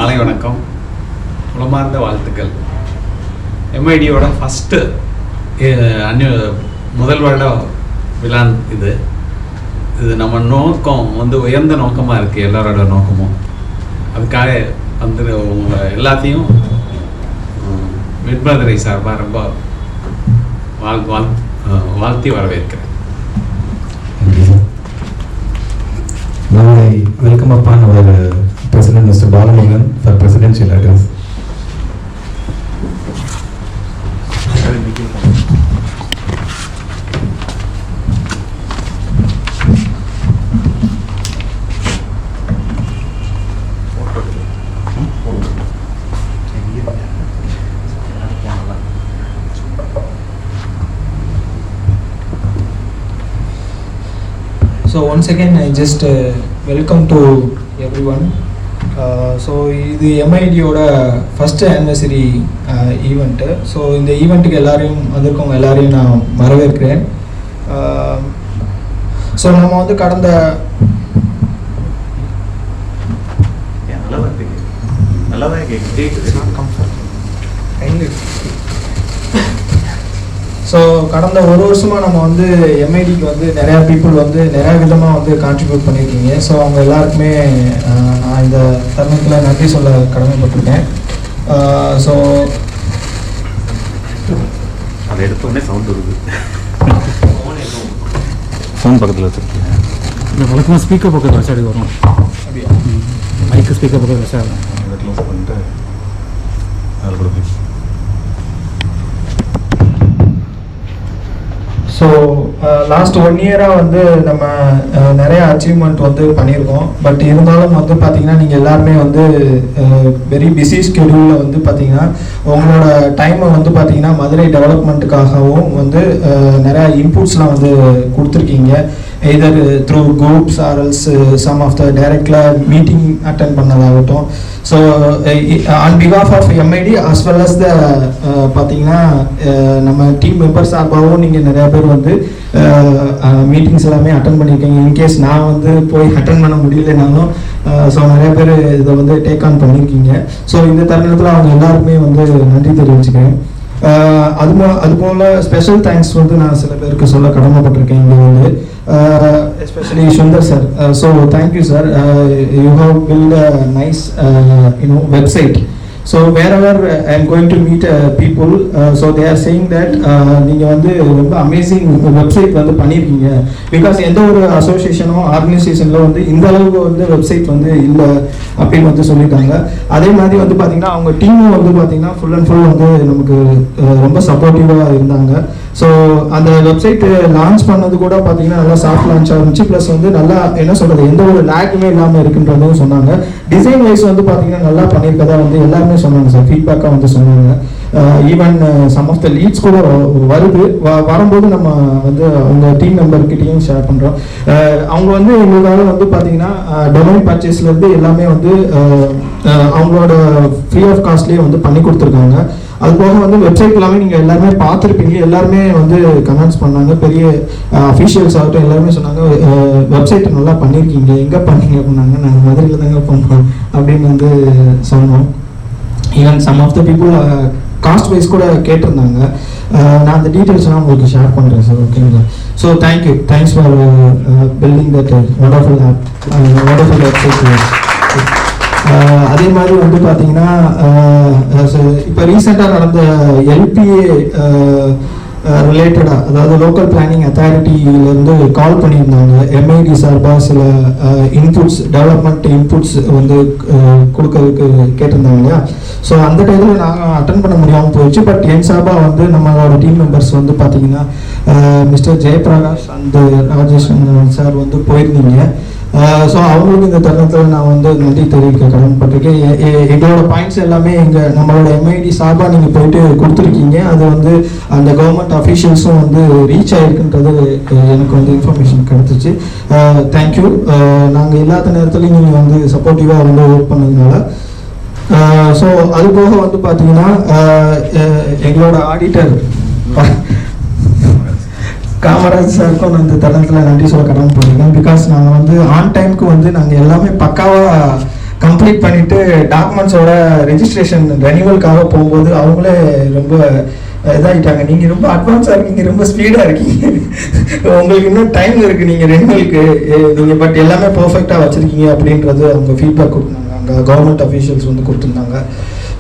மாலை வணக்கம், உளமார்ந்த வாழ்த்துக்கள். எம்ஐடியோட ஃபஸ்ட்டு முதல் வருட விழா இது. நம்ம நோக்கம் உயர்ந்த நோக்கமாக இருக்குது, எல்லாரோட நோக்கமும். அதுக்காக உங்கள் எல்லாத்தையும் மிட்பதரை சார்பாக ரொம்ப வாழ்த்தி வரவேற்கிறேன். Now I welcome upon our President Mr. Balamurugan for presidential address. So once again I just welcome to everyone. So இது MID-யோட ஃபஸ்ட்டு ஆனிவர்சரி ஈவெண்ட்டு. ஸோ இந்த ஈவெண்ட்டுக்கு வந்திருக்கவங்க எல்லாரையும் நான் வரவேற்கிறேன். ஸோ நம்ம கடந்த கடந்த ஒரு வருஷமாக நம்ம எம்ஐடிக்கு நிறையா பீப்புள் நிறையா விதமாக கான்ட்ரிபியூட் பண்ணியிருக்கீங்க. ஸோ அவங்க எல்லாருக்குமே நான் இந்த தருணத்தில் நன்றி சொல்ல கடமைப்பட்டிருக்கேன். ஸோ அதை எடுத்தோடனே சவுண்ட் வருது. ஃபோன் பக்கத்தில் வச்சுருக்கீங்க. இந்த வழக்கமாக ஸ்பீக்கர் பக்கத்தில் வச்சாடி வரும். அப்படியா? மைக்கு ஸ்பீக்கர் பக்கத்தில் வச்சா அதை க்ளோஸ் பண்ணிட்டு அதில் கொடுப்பீங்க. ஸோ லாஸ்ட் 1 இயராக நம்ம நிறைய அச்சீவ்மெண்ட் பண்ணியிருக்கோம். பட் இருந்தாலும் பார்த்தீங்கன்னா நீங்கள் எல்லாருமே வெரி பிஸி ஸ்கெடியூலில் பார்த்தீங்கன்னா உங்களோட டைமை பார்த்தீங்கன்னா மதுரை டெவலப்மெண்ட்டுக்காகவும் நிறையா இன்புட்ஸ்லாம் கொடுத்துருக்கீங்க. Either through groups or else some of the டைரக்டில் மீட்டிங் அட்டென்ட் பண்ணதாகட்டும். ஸோ ஆன் பிகாஃப் of MIT as well as the பார்த்தீங்கன்னா நம்ம டீம் மெம்பர்ஸ் சார்பாகவும் நீங்கள் நிறையா பேர் மீட்டிங்ஸ் எல்லாமே அட்டன் பண்ணியிருக்கீங்க. இன்கேஸ் நான் போய் அட்டன் பண்ண முடியலனாலும் ஸோ நிறைய பேர் இதை டேக் ஆன் பண்ணியிருக்கீங்க. ஸோ இந்த தருணத்தில் அவங்க எல்லாருக்குமே நன்றி தெரிவிச்சுக்கிறேன். அதுபோல் ஸ்பெஷல் தேங்க்ஸ் நான் சில பேருக்கு சொல்ல கடமைப்பட்டிருக்கேன். இங்கே especially Sundar sir. So thank you sir. You have built a nice website. So wherever I am going to meet people, so they are saying that நீங்கள் ரொம்ப அமேசிங் வெப்சைட் பண்ணியிருக்கீங்க. பிகாஸ் எந்த ஒரு அசோசியேஷனோ ஆர்கனைசேஷனில் இந்த அளவுக்கு வெப்சைட் இல்லை அப்படின்னு சொல்லிட்டாங்க. அதே மாதிரி பார்த்தீங்கன்னா அவங்க டீமும் பார்த்தீங்கன்னா ஃபுல் அண்ட் ஃபுல் நமக்கு ரொம்ப சப்போர்ட்டிவாக இருந்தாங்க. ஸோ அந்த வெப்சைட் லான்ச் பண்ணது கூட பார்த்தீங்கன்னா நல்லா சாஃப்ட் லான்ச் ஆகிருந்துச்சு. ப்ளஸ் நல்லா என்ன சொல்கிறது, எந்த ஒரு லேக்குமே இல்லாமல் இருக்குன்றதும் சொன்னாங்க. டிசைன் வைஸ் பார்த்தீங்கன்னா நல்லா பண்ணியிருக்கதா எல்லாருமே சொன்னாங்க சார், ஃபீட்பேக்காக சொன்னாங்க. Even some of the leads கூட வரும்போது நம்ம அவங்க டீம் மெம்பர்கிட்டையும் ஷேர் பண்ணுறோம். அவங்க எங்களுக்காக பார்த்தீங்கன்னா டொமைன் பர்ச்சேஸ்லேருந்து எல்லாமே அவங்களோட ஃப்ரீ ஆஃப் காஸ்ட்லேயே பண்ணி கொடுத்துருக்காங்க. அது போக வெப்சைட் எல்லாமே நீங்கள் எல்லாருமே பார்த்துருப்பீங்க. எல்லாருமே கமெண்ட்ஸ் பண்ணாங்க, பெரிய அஃபீஷியல்ஸ் ஆகட்டும் எல்லாருமே சொன்னாங்க வெப்சைட் நல்லா பண்ணியிருக்கீங்க, எங்கே பண்ணீங்க அப்படின்னாங்க. நாங்கள் மதுரையில் தாங்க பண்ணோம் அப்படின்னு சொன்னோம். Even some of the people caste wise கூட கேட்டிருந்தாங்க. நான் அந்த டீட்டெயில்ஸ்லாம் உங்களுக்கு ஷேர் பண்ணுறேன் சார், ஓகேங்களா? So thanks for building that wonderful app, wonderful website. அதே மாதிரி பார்த்தீங்கன்னா இப்போ ரீசெண்டாக நடந்த எல்பிஏ ரிலேட்டடாக, அதாவது லோக்கல் பிளானிங் அத்தாரிட்டியிலேருந்து கால் பண்ணியிருந்தாங்க. எம்ஐடி சார்பாக சில இன்புட்ஸ், டெவலப்மெண்ட் இன்புட்ஸ் கொடுக்கறதுக்கு கேட்டிருந்தாங்க இல்லையா? ஸோ அந்த டைத்தில் நாங்கள் அட்டன் பண்ண முடியாமல் போயிடுச்சு. பட் என் சார்பாக நம்மளோட டீம் மெம்பர்ஸ் பார்த்தீங்கன்னா mister Jayaprakash and Rajesh sir போயிருந்தீங்க. ஸோ அவங்களுக்கு இந்த தருணத்தில் நான் நன்றி தெரிவிக்க கடமைப்பட்டிருக்கேன். எங்களோட பாயிண்ட்ஸ் எல்லாமே நம்மளோட எம்ஐடி சார்பாக நீங்கள் போயிட்டு கொடுத்துருக்கீங்க. அது அந்த கவர்மெண்ட் அஃபீஷியல்ஸும் ரீச் ஆகிருக்குன்றது எனக்கு இன்ஃபர்மேஷன் கிடச்சிச்சு. தேங்க்யூ. நாங்கள் இல்லாத நேரத்துலையும் நீங்கள் சப்போர்ட்டிவாக ஒர்க் பண்ணதுனால. ஸோ அது போக பார்த்தீங்கன்னா எங்களோட ஆடிட்டர் காமராஜ் சாருக்கும் நான் இந்த தருணத்தில் நன்றி சொல்ல கடமைப்பட்டிருக்கேன். பிகாஸ் நாங்கள் ஆன் டைமுக்கு நாங்கள் எல்லாமே பக்காவாக கம்ப்ளீட் பண்ணிவிட்டு டாக்குமெண்ட்ஸோட ரெஜிஸ்ட்ரேஷன் ரெனிவலுக்காக போகும்போது அவங்களே ரொம்ப இதாகிட்டாங்க. நீங்கள் ரொம்ப அட்வான்ஸாக இருக்கீங்க, ரொம்ப ஸ்பீடாக இருக்கீங்க, உங்களுக்கு இன்னும் டைம் இருக்குது நீங்கள் ரெனிவலுக்கு, நீங்கள் பட் எல்லாமே பர்ஃபெக்டாக வச்சுருக்கீங்க அப்படின்றது அவங்க ஃபீட்பேக் கொடுத்தாங்க, அங்கே கவர்மெண்ட் அஃபீஷியல்ஸ் வந்து கொடுத்துருந்தாங்க.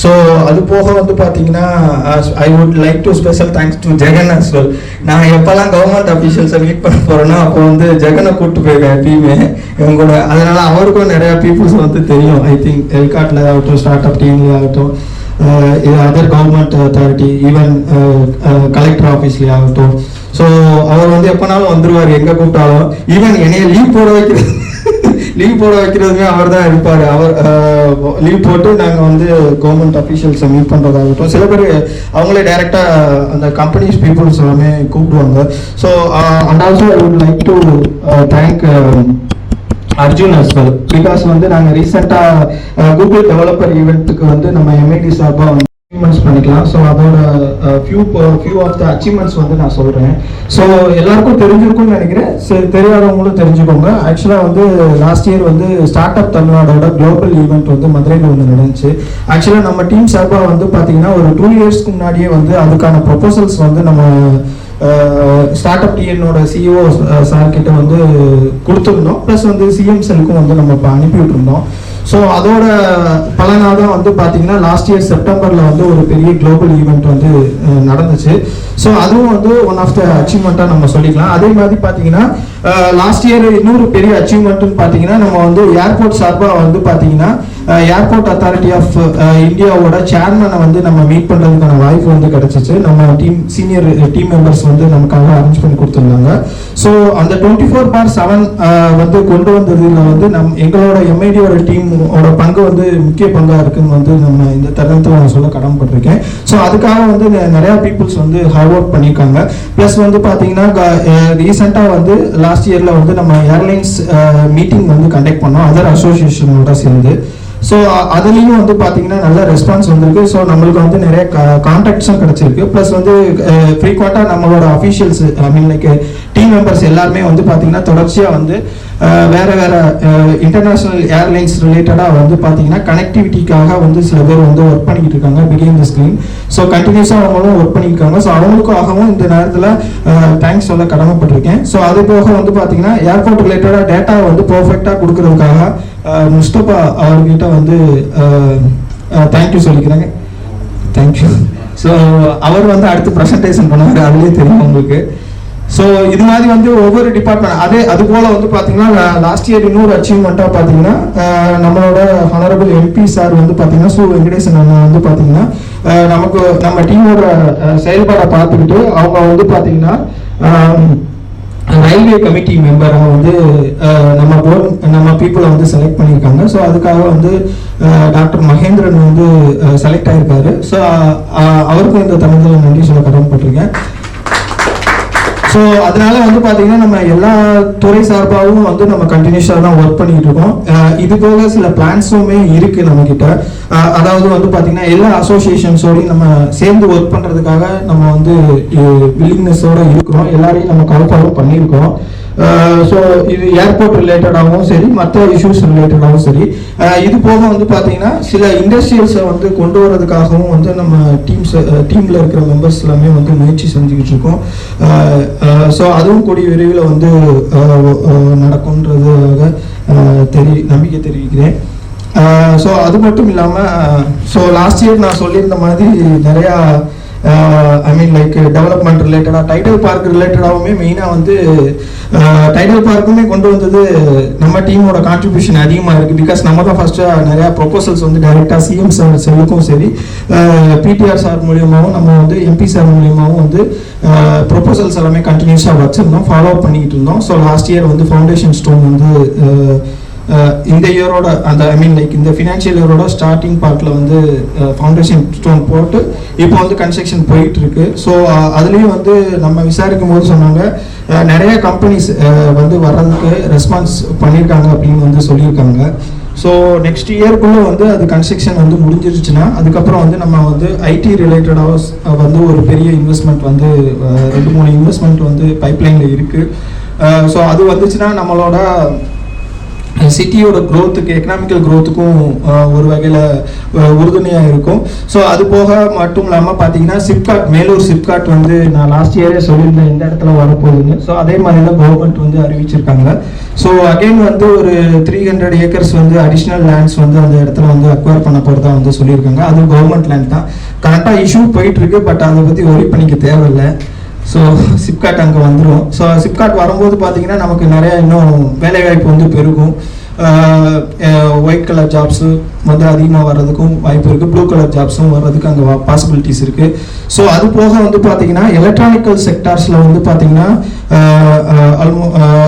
ஸோ அது போக வந்து பார்த்தீங்கன்னா I would like to special thanks to Jagan as well. நான் எப்போல்லாம் கவர்மெண்ட் அஃபீஷியல்ஸை மீட் பண்ண போகிறேன்னா அப்போ வந்து ஜெகனை கூப்பிட்டு போயிருக்கேன் எப்பயுமே இவங்க கூட. அதனால் அவருக்கும் நிறையா பீப்புள்ஸ் வந்து தெரியும். ஐ திங்க் எல்காட்டில் ஆகட்டும், ஸ்டார்ட் அப் டீம்லேயே ஆகட்டும், other government authority, even collector ஆஃபீஸ்லேயே ஆகட்டும். ஸோ அவர் வந்து எப்போனாலும் வந்துடுவார் எங்கே கூப்பிட்டாலும். ஈவன் என்னைய லீவ் போட வைக்கிறதுமே அவர் தான் இருப்பார். அவர் லீவ் போட்டு நாங்கள் வந்து கவர்மெண்ட் அஃபீஷியல்ஸை மீட் பண்ணுறதாகட்டும், சில பேர் அவங்களே டைரெக்டாக அந்த கம்பெனிஸ் பீப்புள்ஸ் எல்லாமே கூப்பிடுவாங்க. So and also I would like to thank Arjun as well, because வந்து நாங்கள் ரீசெண்டாக கூகுள் டெவலப்பர் ஈவெண்ட்டுக்கு வந்து நம்ம எம்ஐடி சார்பாக வந்து அச்சீவ்மெண்ட்ஸ் பண்ணிக்கலாம். ஸோ அதோட ஃபியூ ஆஃப் த அச்சீவ்மெண்ட்ஸ் வந்து நான் சொல்கிறேன். ஸோ எல்லாருக்கும் தெரிஞ்சிருக்கும்னு நினைக்கிறேன், சரி தெரியாதவங்களும் தெரிஞ்சுக்கோங்க. ஆக்சுவலாக வந்து லாஸ்ட் இயர் வந்து ஸ்டார்ட் அப் தமிழ்நாடோட குளோபல் ஈவெண்ட் வந்து மதுரையில் வந்து நடந்துச்சு. ஆக்சுவலாக நம்ம டீம் சார்பாக வந்து பார்த்தீங்கன்னா ஒரு 2 இயர்ஸ்க்கு முன்னாடியே வந்து அதுக்கான ப்ரொபோசல்ஸ் வந்து நம்ம ஸ்டார்ட் அப் டிஎன்னோட சிஇஓ சார் கிட்ட வந்து கொடுத்துருந்தோம். ப்ளஸ் வந்து சிஎம் செல்லுக்கும் வந்து நம்ம இப்போ அனுப்பி விட்டுருந்தோம். ஸோ அதோட பலனாக தான் வந்து பார்த்தீங்கன்னா லாஸ்ட் இயர் செப்டம்பரில் வந்து ஒரு பெரிய குளோபல் ஈவெண்ட் வந்து நடந்துச்சு. ஸோ அதுவும் வந்து ஒன் ஆஃப் த அச்சீவ்மெண்ட்டாக நம்ம சொல்லிக்கலாம். அதே மாதிரி பார்த்தீங்கன்னா லாஸ்ட் இயர் இன்னொரு பெரிய அச்சீவ்மெண்ட்டுன்னு பார்த்தீங்கன்னா நம்ம வந்து ஏர்போர்ட் சார்பாக வந்து பார்த்தீங்கன்னா ஏர்போர்ட் அத்தாரிட்டி ஆஃப் இந்தியாவோட சேர்மனை வந்து நம்ம மீட் பண்ணுறதுக்கான வாய்ப்பு வந்து கிடச்சிச்சு. நம்ம சீனியர் டீம் மெம்பர்ஸ் வந்து நமக்காக அரேஞ்ச் பண்ணி கொடுத்துருந்தாங்க. ஸோ அந்த 24/7 வந்து கொண்டு வந்ததில் வந்து எங்களோட எம்ஐடியோட டீமோட பங்கு வந்து முக்கிய பங்காக இருக்குன்னு வந்து நம்ம இந்த தருணத்தில் நான் சொல்ல கடமைப்பட்டிருக்கேன். ஸோ அதுக்காக வந்து நிறையா பீப்புள்ஸ் வந்து ஹார்ட் ஒர்க் பண்ணியிருக்காங்க. ப்ளஸ் வந்து பார்த்தீங்கன்னா ரீசெண்டாக வந்து லாஸ்ட் இயரில் வந்து நம்ம ஏர்லைன்ஸ் மீட்டிங் வந்து கண்டக்ட் பண்ணோம் அதர் அசோசியேஷனோட சேர்ந்து. ஸோ அதுலேயும் வந்து பார்த்தீங்கன்னா நல்ல ரெஸ்பான்ஸ் வந்திருக்கு. ஸோ நம்மளுக்கு வந்து நிறைய கான்டாக்ட்ஸும் கிடச்சிருக்கு. ப்ளஸ் வந்து ஃப்ரீக்வெண்ட்டாக நம்மளோட அஃபீஷியல்ஸ் ஐ மீன் லைக் டீம் மெம்பர்ஸ் எல்லாருமே வந்து பார்த்தீங்கன்னா தொடர்ச்சியாக வந்து வேறு வேறு இன்டர்நேஷ்னல் ஏர்லைன்ஸ் ரிலேட்டடாக வந்து பார்த்தீங்கன்னா கனெக்டிவிட்டிக்காக வந்து சில பேர் வந்து ஒர்க் பண்ணிக்கிட்டு இருக்காங்க பிகின் த ஸ்க்ரீன். ஸோ கண்டினியூஸாக அவங்களும் ஒர்க் பண்ணியிருக்காங்க. ஸோ அவங்களுக்காகவும் இந்த நேரத்தில் தேங்க்ஸ் சொல்ல கடமைப்பட்டிருக்கேன். ஸோ அது போக வந்து பார்த்தீங்கன்னா ஏர்போர்ட் ரிலேட்டடாக டேட்டாவை வந்து பர்ஃபெக்டாக கொடுக்கறதுக்காக முஸ்தபா அவர்கிட்ட வந்து தேங்க்யூ சொல்லிக்கிறாங்க. தேங்க்யூ. ஸோ அவர் வந்து அடுத்து ப்ரெசன்டேஷன் பண்ணுவார், அதுலேயே தெரியும் உங்களுக்கு. ஸோ இது மாதிரி வந்து ஒவ்வொரு டிபார்ட்மெண்ட் அது போல் வந்து பார்த்தீங்கன்னா லாஸ்ட் இயர் இன்னொரு அச்சீவ்மெண்ட்டாக பார்த்தீங்கன்னா நம்மளோட ஹானரபிள் எம்பி சார் வந்து பார்த்தீங்கன்னா சு வெங்கடேசன் அண்ணா வந்து பார்த்தீங்கன்னா நமக்கு நம்ம டீமோட செயல்பாடை பார்த்துக்கிட்டு அவங்க வந்து பார்த்தீங்கன்னா ரயில்வே கமிட்டி மெம்பராக வந்து நம்ம பீப்புளை வந்து செலக்ட் பண்ணியிருக்காங்க. ஸோ அதுக்காக வந்து டாக்டர் மகேந்திரன் வந்து செலக்ட் ஆகிருக்காரு. ஸோ அவருக்கும் இந்த தமிழில் நன்றி சொல்ல கடமைப்பட்டிருக்கேன். ஸோ அதனால வந்து பார்த்தீங்கன்னா நம்ம எல்லா துறை சார்பாகவும் வந்து நம்ம கண்டினியூஸாக தான் ஒர்க் பண்ணிட்டு இருக்கோம். இது போக சில பிளான்ஸுமே இருக்குது நம்மக்கிட்ட. அதாவது வந்து பார்த்தீங்கன்னா எல்லா அசோசியேஷன்ஸோடையும் நம்ம சேர்ந்து ஒர்க் பண்ணுறதுக்காக நம்ம வந்து வில்லிங்னஸோடு இருக்கிறோம். எல்லாரையும் நம்ம கலப்பாகவும் பண்ணியிருக்கோம். ஸோ இது ஏர்போர்ட் ரிலேட்டடாகவும் சரி, மற்ற இஷ்யூஸ் ரிலேட்டடாகவும் சரி. இது போக வந்து பார்த்தீங்கன்னா சில இண்டஸ்ட்ரியல்ஸை வந்து கொண்டு வரதுக்காகவும் வந்து நம்ம டீமில் இருக்கிற மெம்பர்ஸ் எல்லாமே வந்து முயற்சி செஞ்சுக்கிட்டு இருக்கோம். ஸோ அதுவும் கூடிய விரைவில் வந்து நடக்கும்ன்றதாக நம்பிக்கை தெரிவிக்கிறேன். ஸோ அது மட்டும் இல்லாமல் ஸோ லாஸ்ட் இயர் நான் சொல்லியிருந்த மாதிரி நிறையா ஐ மீன் லைக் டெவலப்மெண்ட் ரிலேட்டடாக டைடல் பார்க் ரிலேட்டடாகவுமே மெயினாக வந்து டைடல் பார்க்குமே கொண்டு வந்தது நம்ம டீமோட கான்ட்ரிபியூஷன் அதிகமாக இருக்குது. பிகாஸ் நம்ம தான் ஃபஸ்ட்டு நிறையா ப்ரொபோசல்ஸ் வந்து டைரெக்டாக சிஎம் சார் செல்லுக்கும் சரி, பிடிஆர் சார் மூலியமாகவும் நம்ம வந்து எம்பி சார் மூலியமாகவும் வந்து ப்ரொபோசல்ஸ் எல்லாமே கண்டினியூஸாக வச்சுருந்தோம், ஃபாலோ பண்ணிக்கிட்டு இருந்தோம். ஸோ லாஸ்ட் இயர் வந்து ஃபவுண்டேஷன் ஸ்டோன் வந்து இந்த இயரோட அந்த ஐ மீன் லைக் இந்த ஃபினான்ஷியல் இயரோட ஸ்டார்டிங் பார்ட்டில் வந்து ஃபவுண்டேஷன் ஸ்டோன் போட்டு இப்போ வந்து கன்ஸ்ட்ரக்ஷன் போயிட்டு இருக்கு. ஸோ அதுலேயும் வந்து நம்ம விசாரிக்கும் போது சொன்னாங்க நிறைய கம்பெனிஸ் வந்து வர்றதுக்கு ரெஸ்பான்ஸ் பண்ணியிருக்காங்க அப்படின்னு வந்து சொல்லியிருக்காங்க. ஸோ நெக்ஸ்ட் இயர்க்குள்ளே வந்து அது கன்ஸ்ட்ரக்ஷன் வந்து முடிஞ்சிருச்சுன்னா அதுக்கப்புறம் வந்து நம்ம வந்து ஐடி ரிலேட்டடாக வந்து ஒரு பெரிய இன்வெஸ்ட்மெண்ட் வந்து 2-3 இன்வெஸ்ட்மெண்ட் வந்து பைப்லைனில் இருக்குது. ஸோ அது வந்துச்சுன்னா நம்மளோட சிட்டியோட க்ரோத்துக்கு எக்கனாமிக்கல் க்ரோத்துக்கும் ஒரு வகையில் உறுதுணையாக இருக்கும். ஸோ அது போக மட்டும் இல்லாமல் பார்த்தீங்கன்னா சிப்காட், மேலூர் சிப்காட் வந்து நான் லாஸ்ட் இயரே சொல்லியிருந்தேன் இந்த இடத்துல வரப்போகுதுன்னு. ஸோ அதே மாதிரி தான் கவர்மெண்ட் வந்து அறிவிச்சிருக்காங்க. ஸோ அகெயின் வந்து ஒரு 300 ஏக்கர்ஸ் வந்து அடிஷ்னல் லேண்ட்ஸ் வந்து அந்த இடத்துல வந்து அக்வயர் பண்ண போகிறதா வந்து சொல்லியிருக்காங்க. அது கவர்மெண்ட் லேண்ட் தான், கரெக்டாக இஷ்யூ போயிட்டுருக்கு. பட் அதை பற்றி ஒரி பண்ணிக்க தேவையில்லை. ஸோ சிப்காட் அங்கே வந்துடும். ஸோ சிப்காட் வரும்போது பார்த்தீங்கன்னா நமக்கு நிறையா இன்னும் வேலைவாய்ப்பு வந்து பெருகும். ஒயிட் கலர் ஜாப்ஸு வந்து அதிகமாக வர்றதுக்கும் வாய்ப்பு இருக்குது. ப்ளூ கலர் ஜாப்ஸும் வர்றதுக்கு அங்கே பாசிபிலிட்டிஸ் இருக்குது. ஸோ அது போக வந்து பார்த்தீங்கன்னா எலக்ட்ரானிக்கல் செக்டார்ஸில் வந்து பார்த்தீங்கன்னா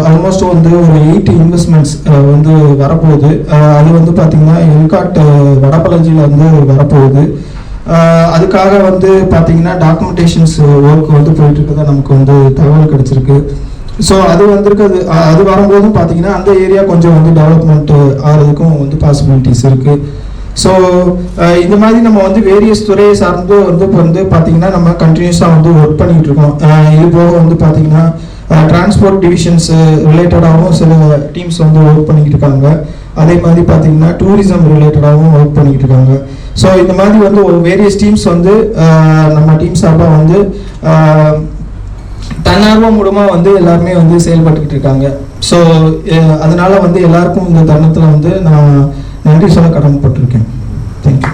ஆல்மோஸ்ட் வந்து ஒரு 8 இன்வெஸ்ட்மெண்ட்ஸ் வந்து வரப்போகுது. அது வந்து பார்த்தீங்கன்னா எல்காட் வடபழஞ்சியில் வந்து வரப்போகுது. அதுக்காக வந்து பார்த்தீங்கன்னா டாக்குமெண்டேஷன்ஸ் ஒர்க் வந்து போயிட்டு இருக்கதா நமக்கு வந்து தகவல் கிடைச்சிருக்கு. ஸோ அது வந்திருக்குது. அது வரும்போதும் பார்த்தீங்கன்னா அந்த ஏரியா கொஞ்சம் வந்து டெவலப்மெண்ட் ஆகிறதுக்கும் வந்து பாசிபிலிட்டிஸ் இருக்குது. ஸோ இந்த மாதிரி நம்ம வந்து வேரியஸ் துறையை சார்ந்து வந்து பார்த்தீங்கன்னா நம்ம கண்டினியூஸாக வந்து ஒர்க் பண்ணிகிட்டு இருக்கோம். இது போக வந்து பார்த்தீங்கன்னா டிரான்ஸ்போர்ட் டிவிஷன்ஸ் ரிலேட்டடாகவும் சில டீம்ஸ் வந்து ஒர்க் பண்ணிக்கிட்டு இருக்காங்க. அதே மாதிரி பார்த்தீங்கன்னா டூரிசம் ரிலேட்டடாகவும் ஒர்க் பண்ணிக்கிட்டு இருக்காங்க. ஸோ இந்த மாதிரி வந்து வேரியஸ் டீம்ஸ் வந்து நம்ம டீம் சார்பாக வந்து தன்னார்வ மூலமாக வந்து எல்லாருமே வந்து செயல்பட்டுக்கிட்டு இருக்காங்க. ஸோ அதனால வந்து எல்லாருக்கும் இந்த தருணத்தில் வந்து நான் நன்றி சொல்ல கடமைப்பட்டிருக்கேன். தேங்க்யூ.